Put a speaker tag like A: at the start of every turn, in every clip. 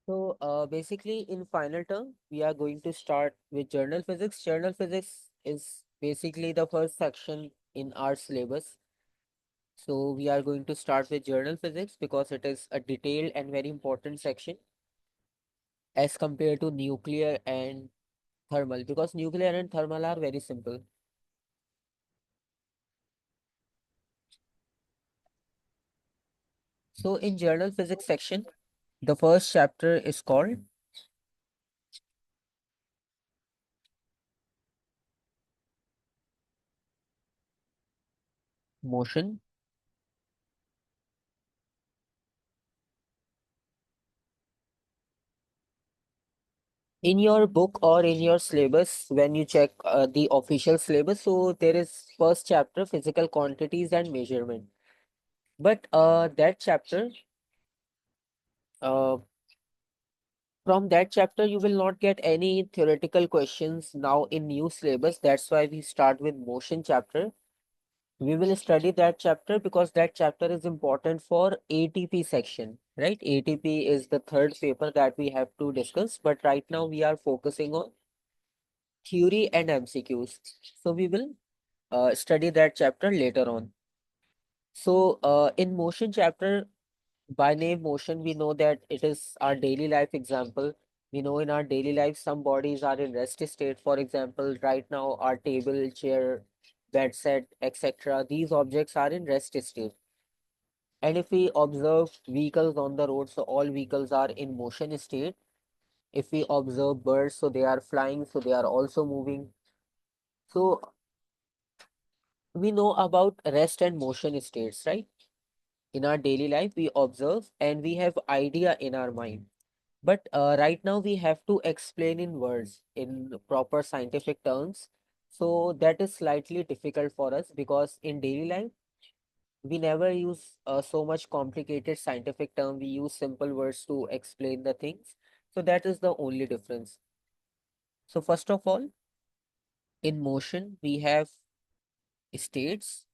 A: So basically in final term, we are going to start with journal physics. Journal physics is basically the first section in our syllabus. So we are going to start with journal physics because it is a detailed and very important section as compared to nuclear and thermal, because nuclear and thermal are very simple. So in journal physics section, the first chapter is called motion. In your book or in your syllabus, when you check the official syllabus, so there is first chapter physical quantities and measurement. But that chapter, uh, from that chapter, you will not get any theoretical questions now in new syllabus. That's why we start with motion chapter. We will study that chapter because that chapter is important for ATP section, right? ATP is the third paper that we have to discuss, but right now we are focusing on theory and MCQs. So we will study that chapter later on. So in motion chapter, by name motion, we know that it is our daily life example. We know in our daily life, some bodies are in rest state. For example, right now, our table, chair, bed set, etc. These objects are in rest state. And if we observe vehicles on the road, so all vehicles are in motion state. If we observe birds, so they are flying, so they are also moving. So we know about rest and motion states, right? In our daily life, we observe and we have idea in our mind. But right now we have to explain in words, in proper scientific terms. So that is slightly difficult for us because in daily life, we never use so much complicated scientific term. We use simple words to explain the things. So that is the only difference. So first of all, in motion, we have states.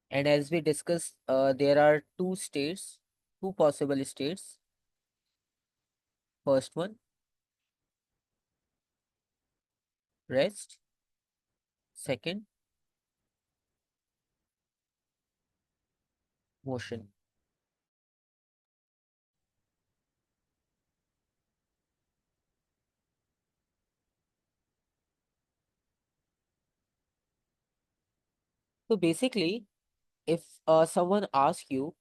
A: And as we discussed, there are two states, two possible states. First one, rest. Second, motion. So basically, if someone asks you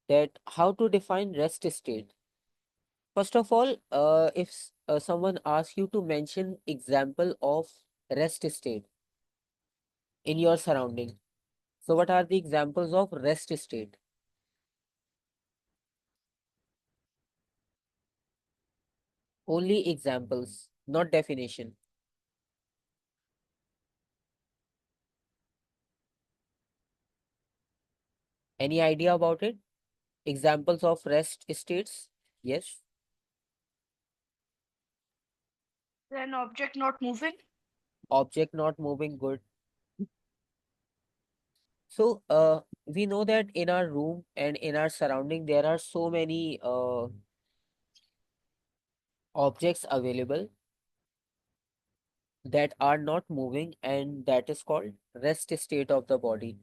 A: that how to define rest state, first of all, if someone asks you to mention example of rest state in your surrounding, so what are the examples of rest state? Only examples, not definition. Any idea about it? Examples of rest states? Yes.
B: An object not moving.
A: Object not moving, good. So, we know that in our room and in our surrounding, there are so many objects available that are not moving, and that is called rest state of the body.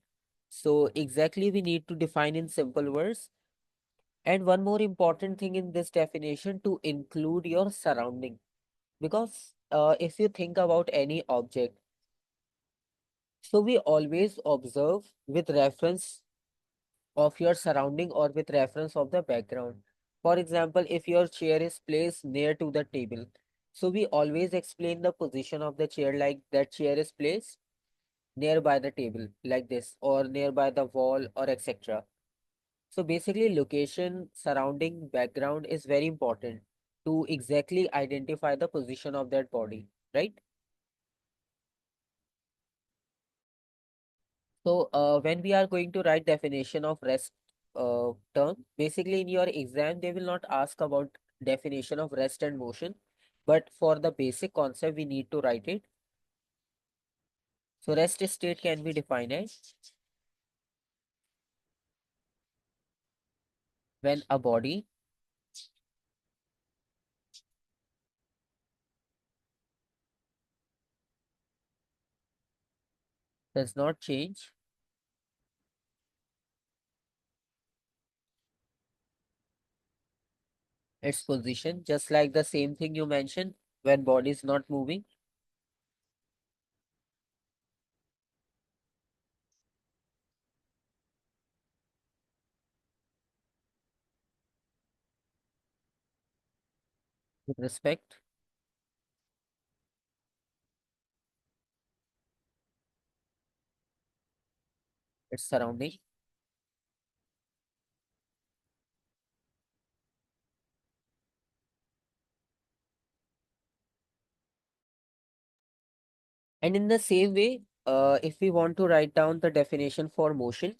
A: So, exactly, we need to define in simple words. And one more important thing in this definition to include your surrounding. Because if you think about any object, so we always observe with reference of your surrounding or with reference of the background. For example, if your chair is placed near to the table, so we always explain the position of the chair like that chair is placed nearby the table like this or nearby the wall or etc. So basically location, surrounding, background is very important to exactly identify the position of that body, right? So when we are going to write definition of rest term, basically in your exam, they will not ask about definition of rest and motion, but for the basic concept, we need to write it. So rest state can be defined as when a body does not change its position, just like the same thing you mentioned when body is not moving. With respect its surrounding. And in the same way, if we want to write down the definition for motion,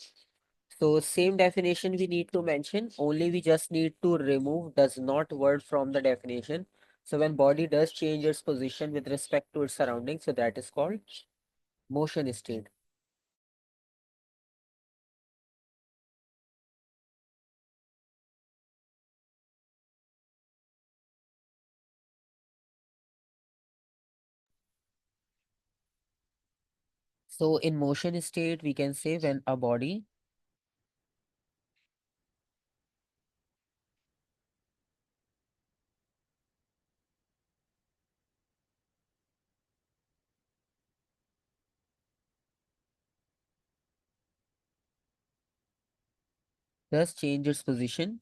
A: so same definition we need to mention, only we just need to remove does not word from the definition. So when body does change its position with respect to its surroundings, so that is called motion state. So in motion state, we can say when a body does change its position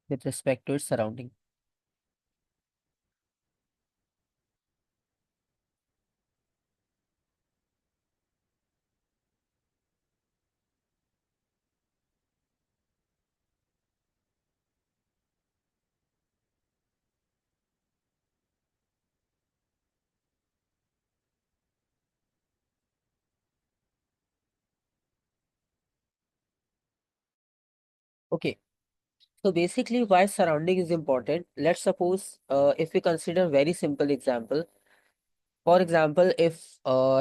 A: with respect to its surrounding. Okay, so basically why surrounding is important. Let's suppose if we consider very simple example. For example, if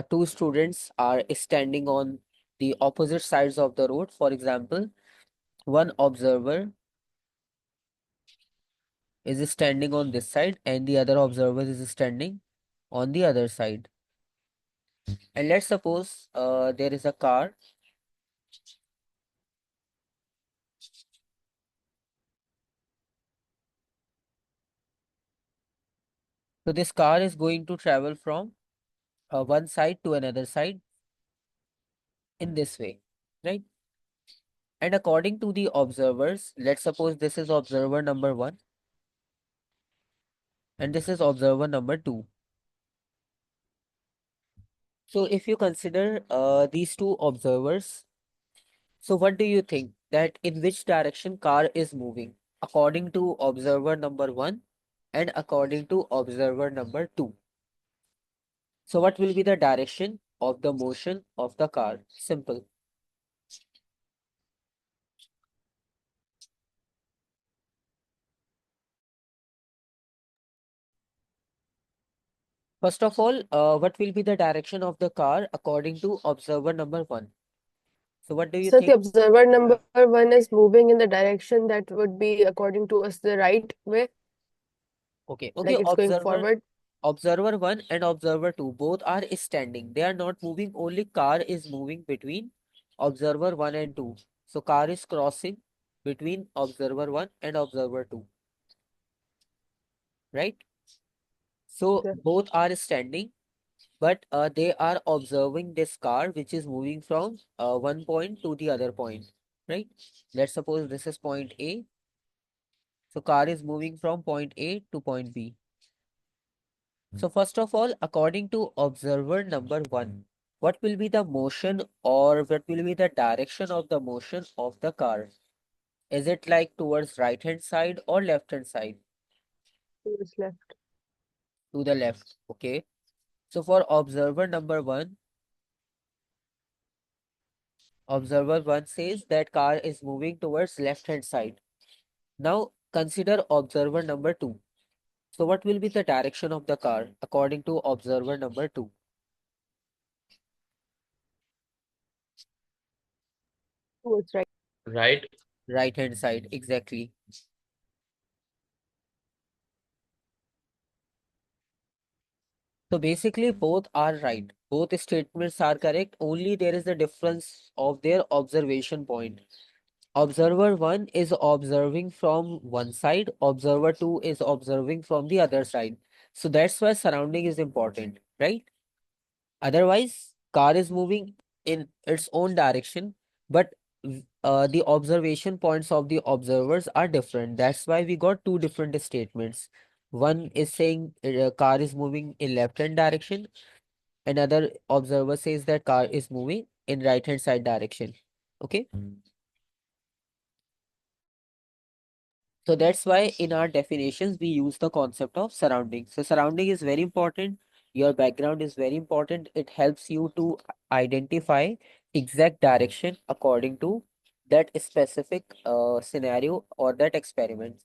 A: two students are standing on the opposite sides of the road, for example, one observer is standing on this side and the other observer is standing on the other side. And let's suppose there is a car. So this car is going to travel from one side to another side in this way, right? And according to the observers, let's suppose this is observer number one and this is observer number two. So if you consider these two observers, so what do you think that in which direction car is moving according to observer number one and according to observer number two? So what will be the direction of the motion of the car? Simple. First of all, what will be the direction of the car according to observer number one? So what do you
C: So the
A: think?
C: observer number one is moving in the direction that would be, according to us, the right way,
A: Okay,
C: like
A: okay,
C: it's going forward.
A: observer one and observer two both are standing. They are not moving, only car is moving between observer one and two. So car is crossing between observer one and observer two, right? So
C: Okay.
A: both are standing, but they are observing this car which is moving from one point to the other point, right? Let's suppose this is point A. So car is moving from point A to point B. So first of all, according to observer number one, what will be the motion or what will be the direction of the motion of the car? Is it like towards right hand side or left hand side?
C: Towards left.
A: To the left. Okay. So for observer one says that car is moving towards left hand side. Now consider observer number two. So what will be the direction of the car according to observer number 2?
C: Towards right.
D: Right.
A: Right hand side, exactly. So basically both are right. Both statements are correct. Only there is a difference of their observation point. Observer 1 is observing from one side, observer 2 is observing from the other side. So that's why surrounding is important, right? Otherwise, car is moving in its own direction, but the observation points of the observers are different. That's why we got two different statements. One is saying car is moving in left hand direction. Another observer says that car is moving in right hand side direction. Okay. So that's why in our definitions we use the concept of surrounding. So surrounding is very important. Your background is very important. It helps you to identify exact direction according to that specific scenario or that experiment.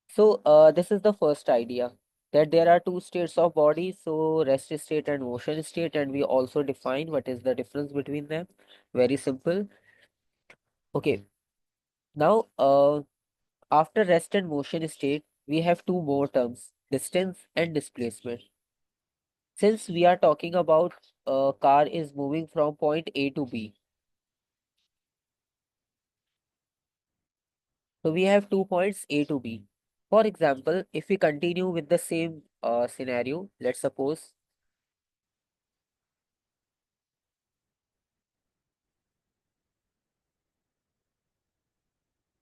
A: So this is the first idea that there are two states of body. So rest state and motion state, and we also define what is the difference between them. Very simple. Okay. Now after rest and motion state, we have two more terms, distance and displacement. Since we are talking about a car is moving from point A to B, so we have 2 points A to B. For example, if we continue with the same scenario, let's suppose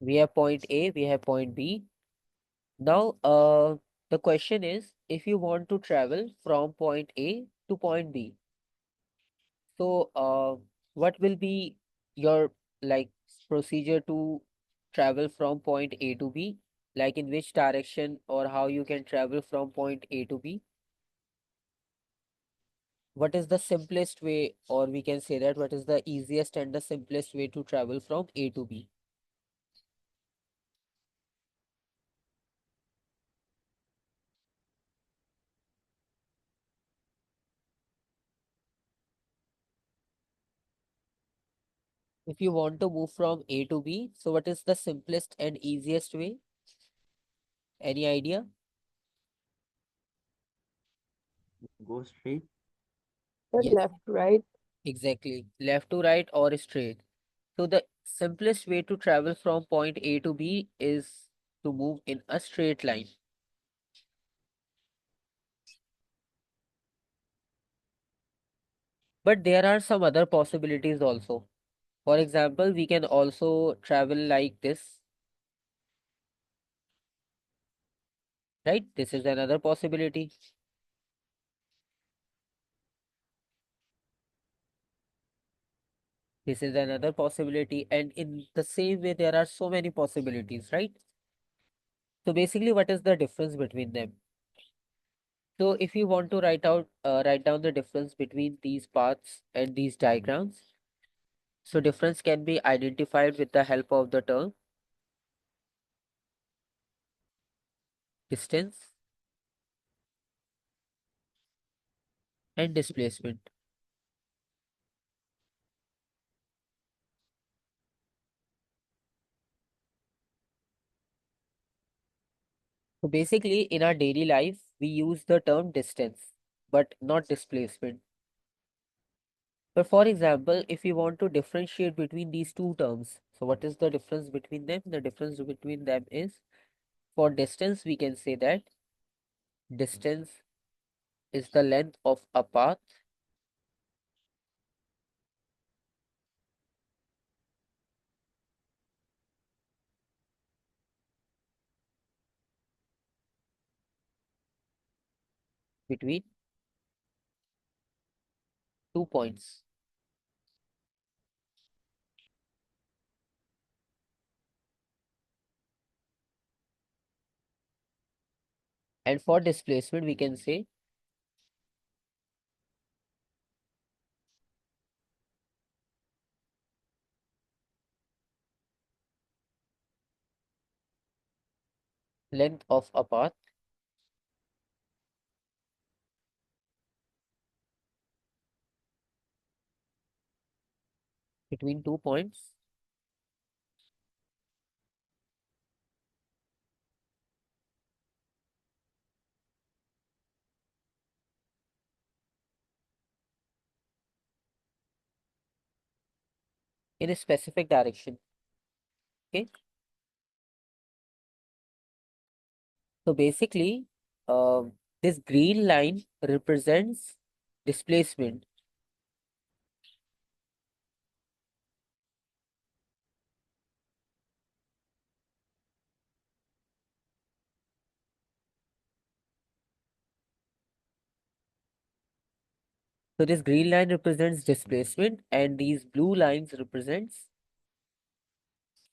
A: we have point A, we have point B. Now, the question is if you want to travel from point A to point B, so, what will be your like procedure to travel from point A to B? Like in which direction or how you can travel from point A to B? What is the simplest way, or we can say that what is the easiest and the simplest way to travel from A to B? If you want to move from A to B, so what is the simplest and easiest way? Any idea?
D: Go straight.
C: But
A: Yes,
C: left, right.
A: exactly. Left to right or straight. So the simplest way to travel from point A to B is to move in a straight line. But there are some other possibilities also. For example, we can also travel like this, right? This is another possibility. This is another possibility. And in the same way, there are so many possibilities, right? So basically, what is the difference between them? So if you want to write down the difference between these paths and these diagrams, so difference can be identified with the help of the term distance and displacement. So basically, in our daily life, we use the term distance, but not displacement. But for example, if you want to differentiate between these two terms, so what is the difference between them? The difference between them is for distance, we can say that distance is the length of a path between 2 points. And for displacement, we can say length of a path between 2 points. In a specific direction. Okay. So basically, this green line represents displacement. So this green line represents displacement and these blue lines represents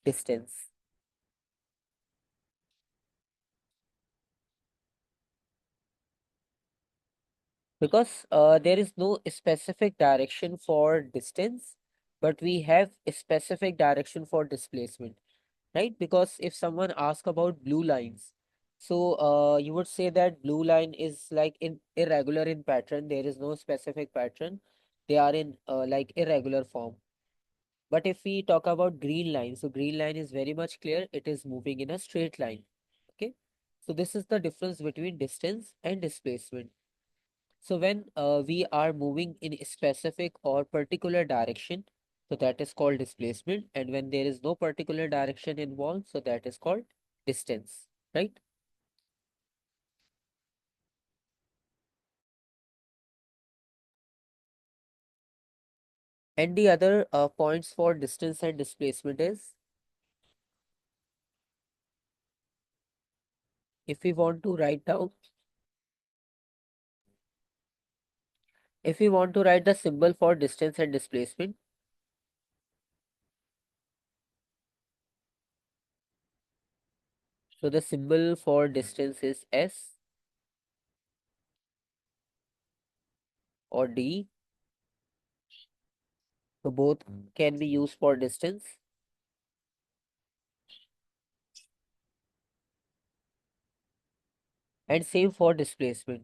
A: distance. Because there is no specific direction for distance, but we have a specific direction for displacement, right? Because if someone asks about blue lines, so you would say that blue line is like in irregular in pattern. There is no specific pattern. They are in like irregular form. But if we talk about green line, so green line is very much clear. It is moving in a straight line. Okay. So this is the difference between distance and displacement. So when we are moving in a specific or particular direction, so that is called displacement. And when there is no particular direction involved, so that is called distance, right? And the other points for distance and displacement is, if we want to write down, if we want to write the symbol for distance and displacement, so the symbol for distance is S or D. So both can be used for distance. And same for displacement.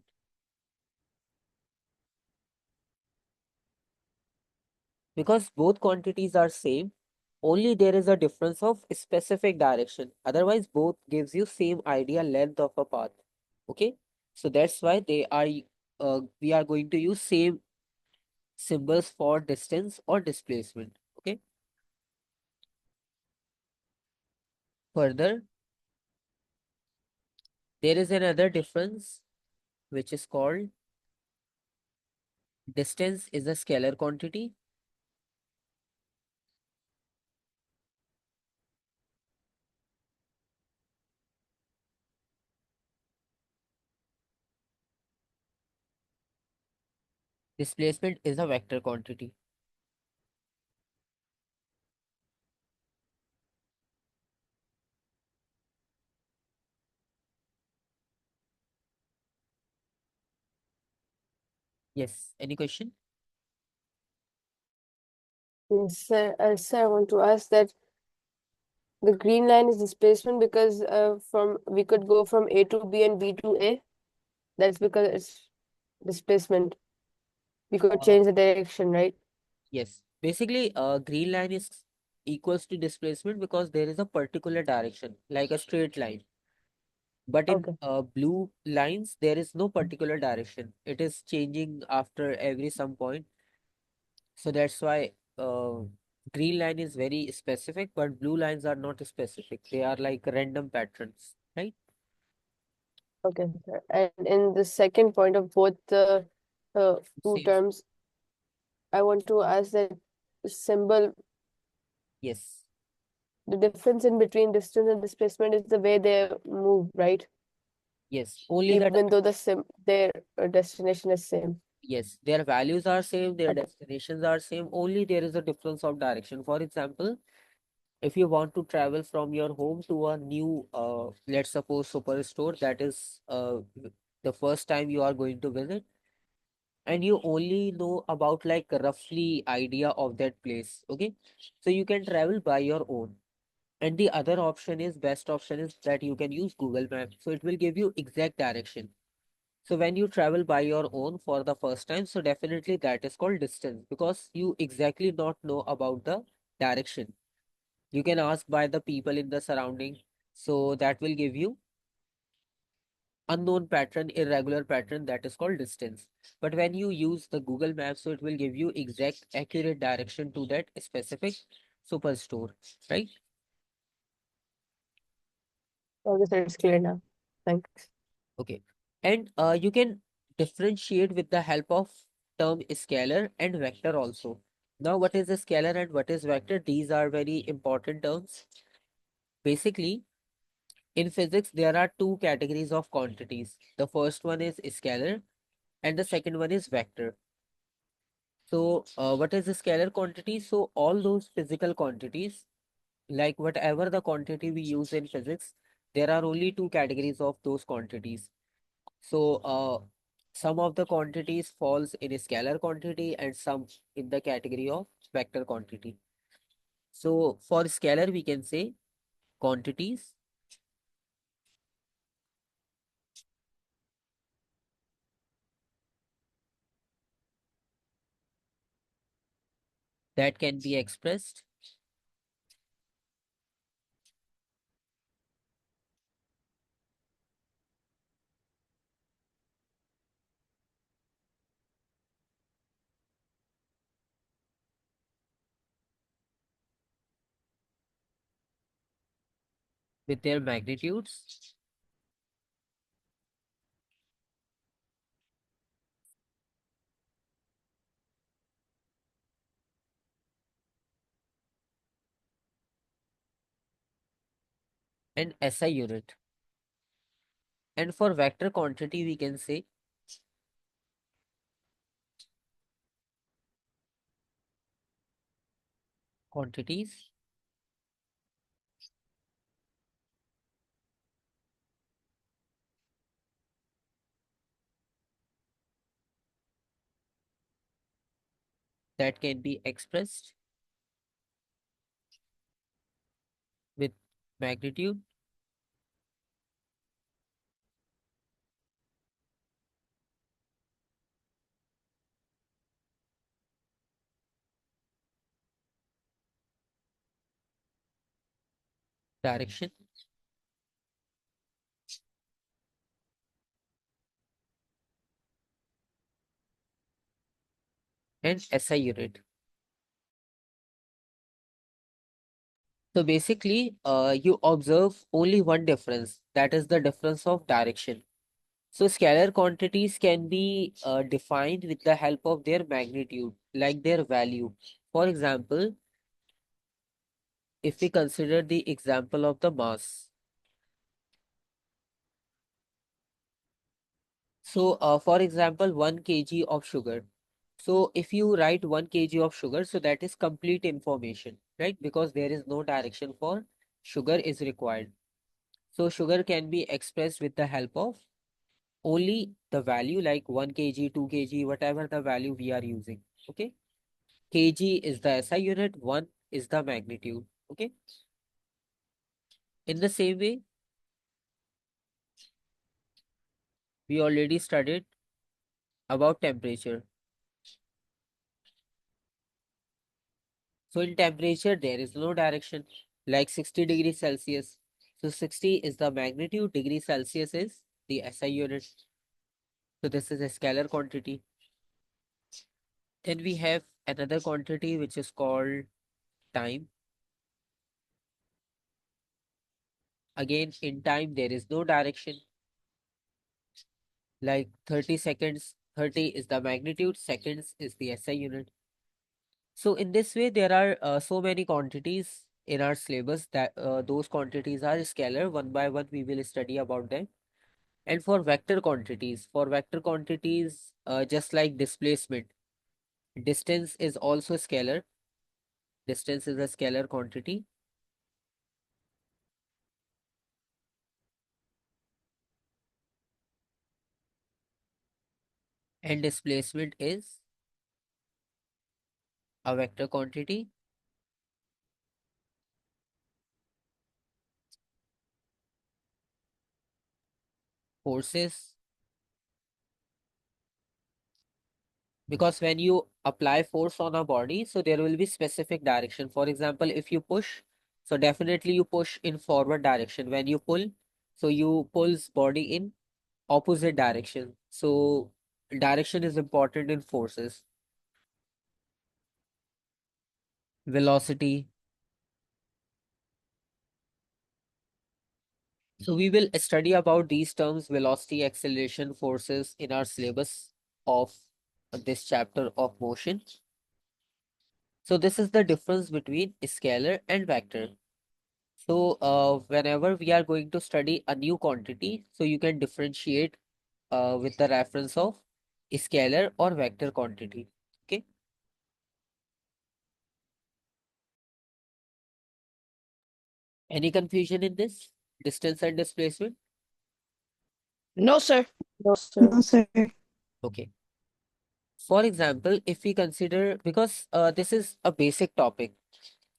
A: Because both quantities are same, only there is a difference of specific direction. Otherwise, both gives you same idea length of a path. Okay, so that's why they are we are going to use same symbols for distance or displacement. Okay, further, there is another difference which is called distance is a scalar quantity. Displacement is a vector quantity. Yes, any question?
C: Yes, sir, I want to ask that the green line is displacement because from we could go from A to B and B to A. That's because it's displacement. We could
A: Uh,
C: change the direction, right?
A: Yes, basically, green line is equals to displacement because there is a particular direction, like a straight line. But in
C: Okay.
A: blue lines, there is no particular direction. It is changing after every some point. So that's why green line is very specific, but blue lines are not specific. They are like random patterns, right?
C: Okay, sir. And in the second point of both the two
A: Same.
C: terms, I want to ask that symbol,
A: Yes,
C: the difference in between distance and displacement is the way they move, right?
A: yes. Only that.
C: Even though their destination is same.
A: Yes, their values are same, their
C: Okay.
A: destinations are same. Only there is a difference of direction. For example, if you want to travel from your home to a new let's suppose superstore, that is the first time you are going to visit, and you only know about like roughly idea of that place. Okay, so you can travel by your own. And the other option is, best option is that you can use Google Maps, so it will give you exact direction. So when you travel by your own for the first time, so definitely that is called distance because you exactly not know about the direction. You can ask by the people in the surrounding, so that will give you unknown pattern, irregular pattern, that is called distance. But when you use the Google Maps, so it will give you exact accurate direction to that specific superstore, right?
C: Okay, sir, it's clear now. Thanks.
A: Okay. And you can differentiate with the help of term scalar and vector also. Now, what is a scalar and what is vector? These are very important terms. Basically, in physics, there are two categories of quantities. The first one is scalar and the second one is vector. So, what is a scalar quantity? So, all those physical quantities, like whatever the quantity we use in physics, there are only two categories of those quantities. So, some of the quantities falls in a scalar quantity and some in the category of vector quantity. So, for scalar, we can say quantities that can be expressed with their magnitudes and SI unit. And for vector quantity, we can say quantities that can be expressed with magnitude direction and SI unit. So basically, you observe only one difference, that is the difference of direction. So scalar quantities can be defined with the help of their magnitude, like their value. For example, if we consider the example of the mass. So, for example, 1 kg of sugar. So if you write 1 kg of sugar, so that is complete information, right? Because there is no direction for sugar is required. So sugar can be expressed with the help of only the value like 1 kg, 2 kg, whatever the value we are using. Okay. Kg is the SI unit, 1 is the magnitude. Okay. In the same way, we already studied about temperature. So in temperature, there is no direction like 60 degrees Celsius. So 60 is the magnitude, degree Celsius is the SI unit. So this is a scalar quantity. Then we have another quantity which is called time. Again, in time, there is no direction. Like 30 seconds, 30 is the magnitude, seconds is the SI unit. So in this way, there are so many quantities in our syllabus that those quantities are scalar. One by one, we will study about them. And for vector quantities, just like displacement, distance is also scalar. Distance is a scalar quantity. And displacement is a vector quantity. Forces Because when you apply force on a body, so there will be specific direction. For example, if you push, so definitely you push in forward direction. When you pull, so you pulls body in opposite direction. So direction is important in forces. Velocity. So we will study about these terms, velocity, acceleration, forces, in our syllabus of this chapter of motion. So this is the difference between scalar and vector. So whenever we are going to study a new quantity, so you can differentiate with the reference of scalar or vector quantity. Okay. Any confusion in this? Distance and displacement?
B: No, sir.
C: No, sir.
E: No, sir.
A: Okay. For example, if we consider, because this is a basic topic,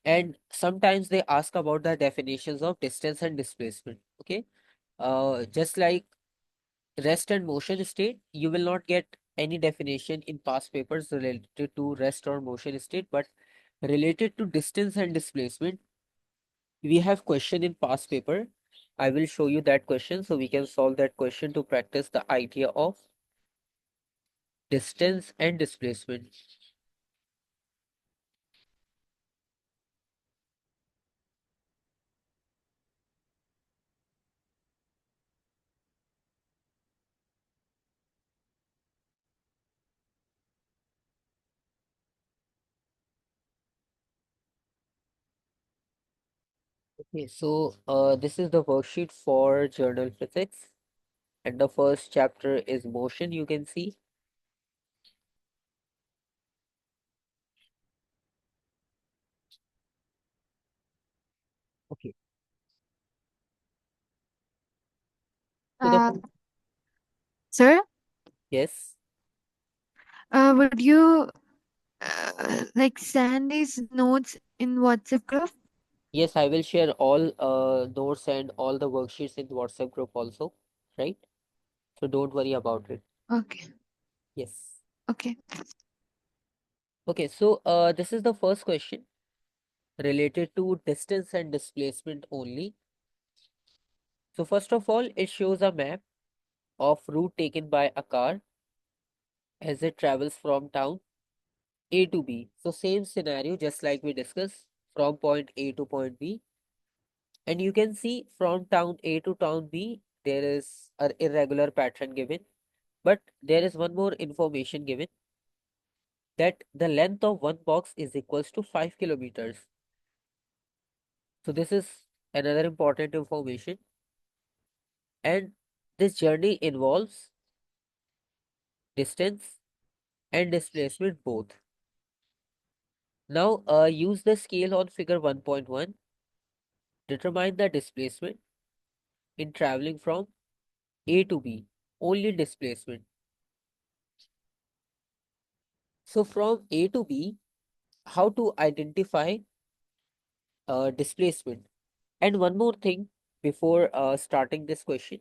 A: and sometimes they ask about the definitions of distance and displacement. Okay. Just like rest and motion state, you will not get any definition in past papers related to rest or motion state, but related to distance and displacement, we have question in past paper. I will show you that question so we can solve that question to practice the idea of distance and displacement. Okay, so this is the worksheet for journal physics, and the first chapter is motion, you can see. Okay, so the
E: Uh, Sir,
A: yes,
E: would you like send these notes in WhatsApp group?
A: yes, I will share all notes and all the worksheets in the WhatsApp group also, right? So don't worry about it.
E: Okay,
A: Yes.
E: okay.
A: Okay, so this is the first question related to distance and displacement only. So first of all, it shows a map of route taken by a car as it travels from town A to B. So same scenario, just like we discussed, from point A to point B. And you can see from town A to town B, there is an irregular pattern given. But there is one more information given, that the length of one box is equals to 5 kilometers. So this is another important information. And this journey involves distance and displacement both. Now use the scale on figure 1.1. Determine the displacement in traveling from A to B. Only displacement. So from A to B, how to identify displacement? And one more thing before starting this question.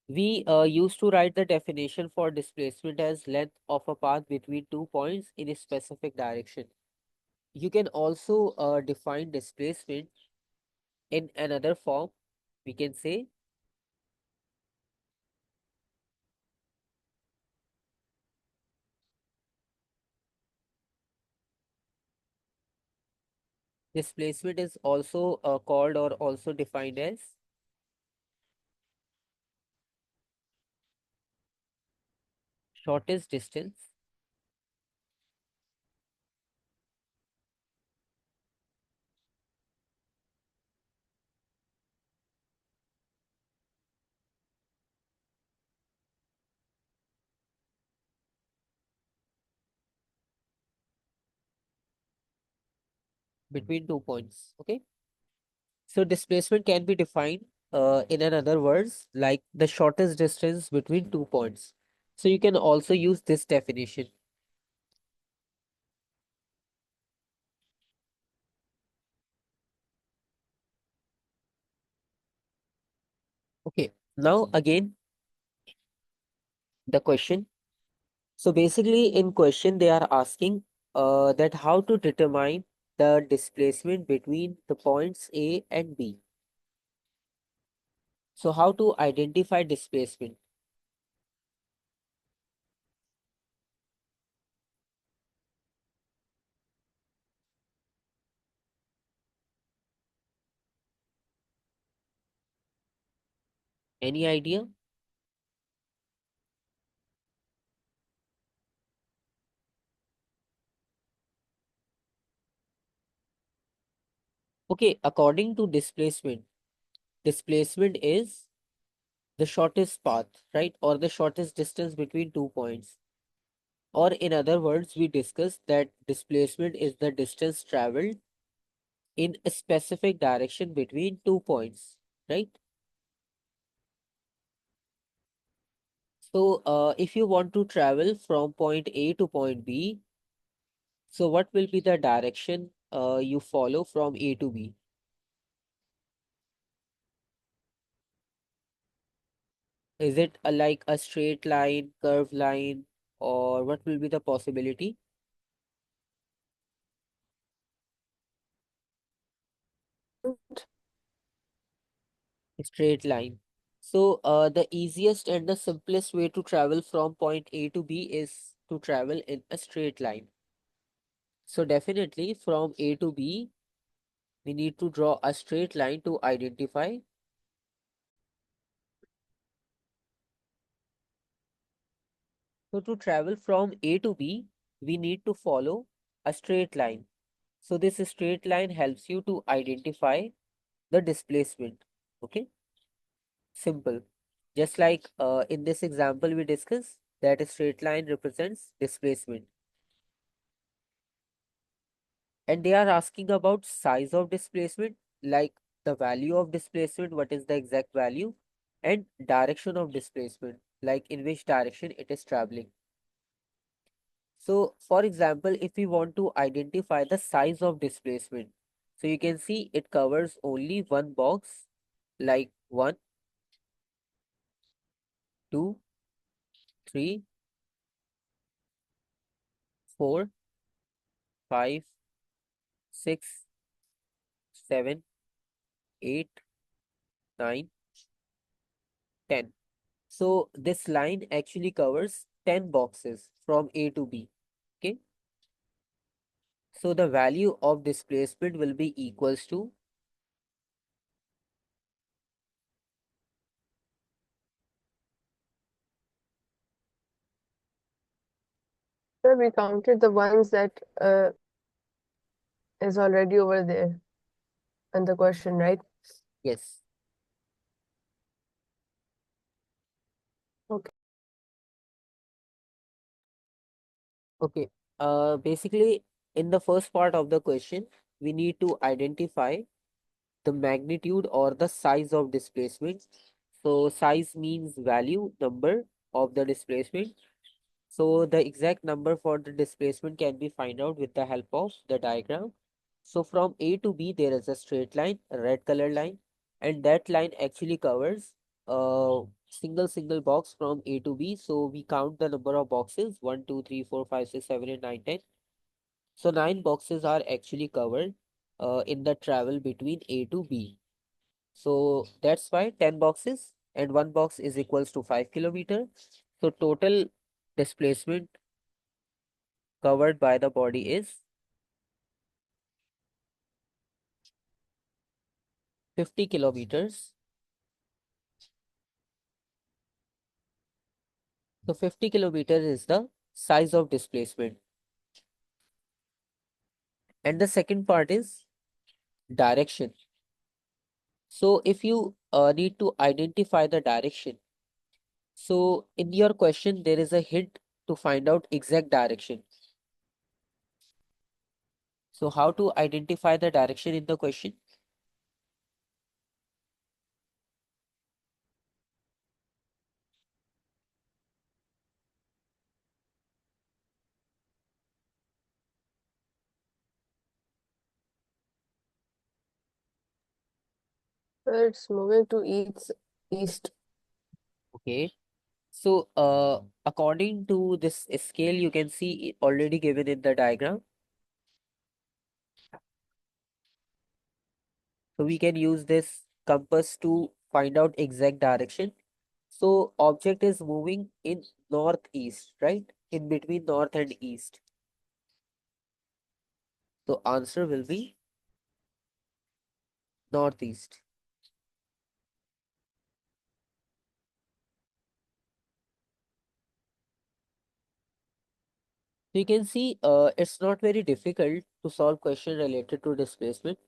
A: We used to write the definition for displacement as length of a path between 2 points in a specific direction. You can also define displacement in another form. We can say displacement is also called or also defined as shortest distance between 2 points. Okay. So displacement can be defined in another words like the shortest distance between 2 points. So you can also use this definition. Okay. Now again, the question. So basically in question they are asking that how to determine the displacement between the points A and B. So how to identify displacement? Any idea? Okay, according to displacement, displacement is the shortest path, right? Or the shortest distance between 2 points. Or in other words, we discussed that displacement is the distance traveled in a specific direction between 2 points, right? So if you want to travel from point A to point B, so what will be the direction you follow from A to B? Is it like a straight line, curved line, or what will be the possibility? A straight line. So the easiest and the simplest way to travel from point A to B is to travel in a straight line. So definitely from A to B, we need to draw a straight line to identify. So to travel from A to B, we need to follow a straight line. So this straight line helps you to identify the displacement. Okay, simple. Just like in this example we discussed that a straight line represents displacement. And they are asking about size of displacement, like the value of displacement, what is the exact value, and direction of displacement, like in which direction it is traveling. So for example, if we want to identify the size of displacement, so you can see it covers only one box, like 1, 2, 3, 4, 5, 6, 7, 8, 9, 10. So this line actually covers 10 boxes from A to B. Okay. So the value of displacement will be equals to,
C: Sir, we counted the ones that is already over there in the question, right?
A: yes.
C: Okay.
A: Okay. Basically, in the first part of the question, we need to identify the magnitude or the size of displacement. So size means value, number of the displacement. So the exact number for the displacement can be find out with the help of the diagram. So from A to B, there is a straight line, a red color line, and that line actually covers a single box from A to B. So we count the number of boxes 1, 2, 3, 4, 5, 6, 7, and 9, 10. So 9 boxes are actually covered in the travel between A to B. So that's why 10 boxes and one box is equals to 5 kilometer. So total displacement covered by the body is 50 kilometers. So 50 kilometers is the size of displacement. And the second part is direction. So if you need to identify the direction, so in your question, there is a hint to find out exact direction. So how to identify the direction in the question?
C: Sir, it's moving to east.
A: Okay. So, according to this scale, you can see it already given in the diagram. So we can use this compass to find out exact direction. So object is moving in northeast, right? In between north and east. So answer will be northeast. So you can see it's not very difficult to solve question related to displacement.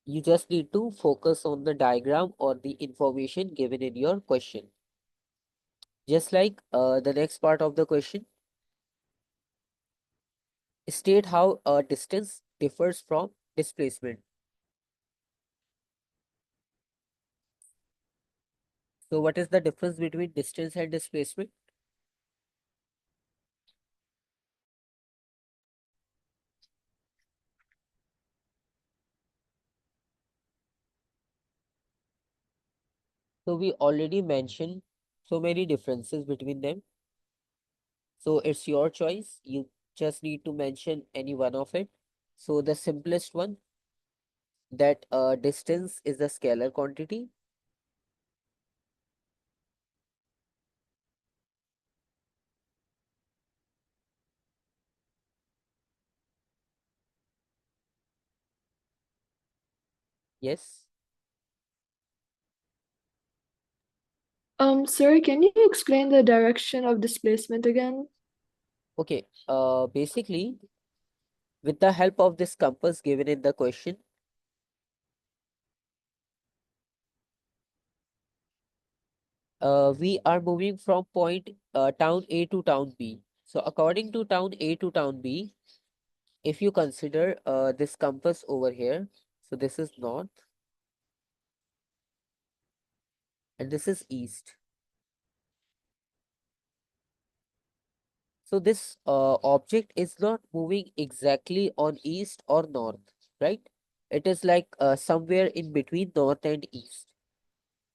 A: You just need to focus on the diagram or the information given in your question. Just like the next part of the question, state how a distance differs from displacement. So what is the difference between distance and displacement? So we already mentioned so many differences between them. So it's your choice. You just need to mention any one of it. So the simplest one, that distance is a scalar quantity. Yes.
F: Sir, can you explain the direction of displacement again?
A: Okay. Basically, with the help of this compass given in the question, we are moving from point town A to town B. So according to town A to town B, if you consider this compass over here, so this is north and this is east. So this object is not moving exactly on east or north, right? It is like somewhere in between north and east.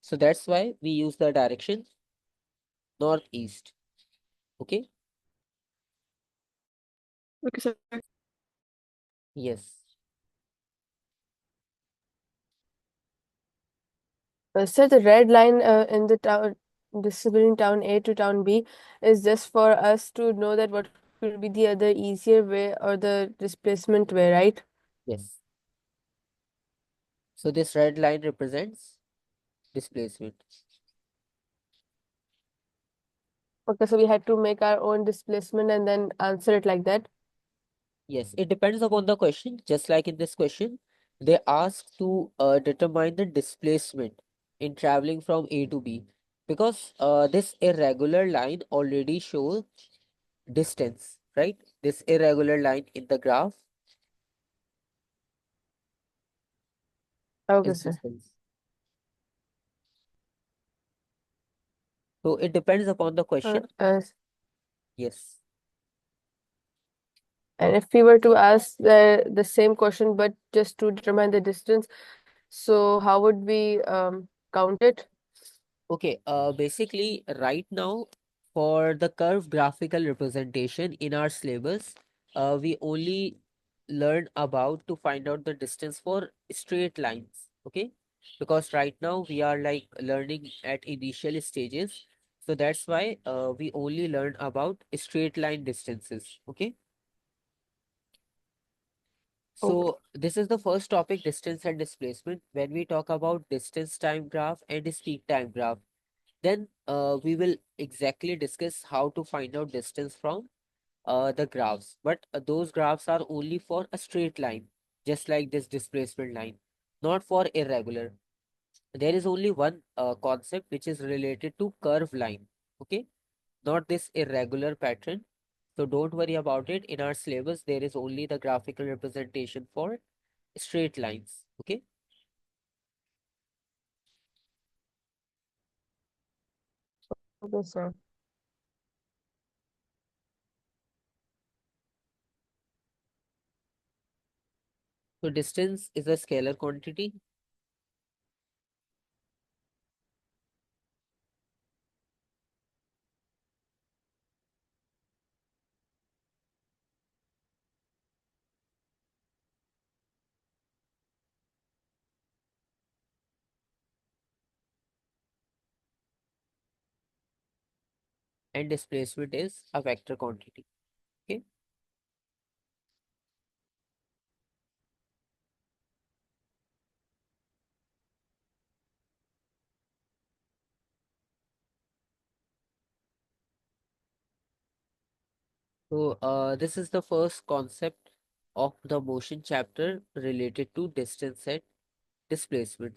A: So that's why we use the direction northeast. Okay?
F: Okay, sir.
A: Yes.
C: So the red line in the town, this is between town A to town B, is just for us to know that what will be the other easier way or the displacement way, right?
A: Yes. So this red line represents displacement.
C: Okay, so we had to make our own displacement and then answer it like that.
A: Yes, it depends upon the question. Just like in this question, they ask to determine the displacement in traveling from A to B, because this irregular line already shows distance, right? This irregular line in the graph
C: Okay,
A: is
C: sir.
A: distance. So it depends upon the question. Yes.
C: And if we were to ask the same question but just to determine the distance, so how would we count it?
A: Okay, basically right now for the curve graphical representation in our syllabus, we only learn about to find out the distance for straight lines, okay? Because right now we are like learning at initial stages. So that's why we only learn about straight line distances, okay?
C: Okay.
A: So this is the first topic, distance and displacement. When we talk about distance time graph and speed time graph, then we will exactly discuss how to find out distance from the graphs. But those graphs are only for a straight line, just like this displacement line, not for irregular. There is only one concept which is related to curve line, okay? Not this irregular pattern. So don't worry about it. In our syllabus, there is only the graphical representation for straight lines, okay?
C: Okay, sir.
A: So distance is a scalar quantity. and displacement is a vector quantity. Okay. So this is the first concept of the motion chapter related to distance and displacement.